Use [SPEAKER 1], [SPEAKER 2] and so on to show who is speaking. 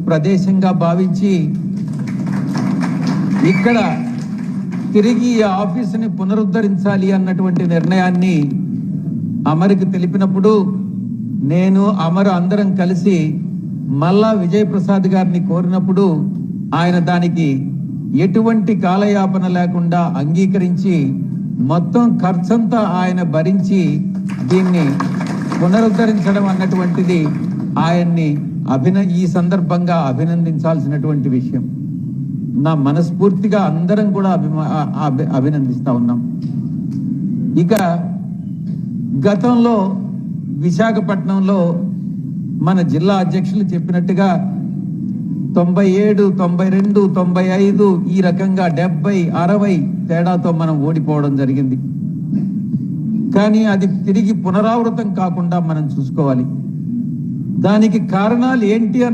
[SPEAKER 1] ప్రదేశంగా భావించి ఇక్కడ తిరిగి ఈ ఆఫీసుని పునరుద్ధరించాలి అన్నటువంటి నిర్ణయాన్ని అమర్కి తెలిపినప్పుడు నేను అమర్ అందరం కలిసి మల్లా విజయప్రసాద్ గారిని కోరినప్పుడు ఆయన దానికి ఎటువంటి కాలయాపన లేకుండా అంగీకరించి మొత్తం ఖర్చంతా ఆయన భరించి దీన్ని పునరుద్ధరించడం అన్నటువంటిది ఆయన్ని ఈ సందర్భంగా అభినందించాల్సినటువంటి విషయం. నా మనస్ఫూర్తిగా అందరం కూడా అభినందిస్తా ఉన్నాం. ఇక గతంలో విశాఖపట్నంలో మన జిల్లా అధ్యక్షులు చెప్పినట్టుగా 97, 92, 95 ఈ రకంగా 70, 60 తేడాతో మనం ఓడిపోవడం జరిగింది. కానీ అది తిరిగి పునరావృతం కాకుండా మనం చూసుకోవాలి. దానికి కారణాలు ఏంటి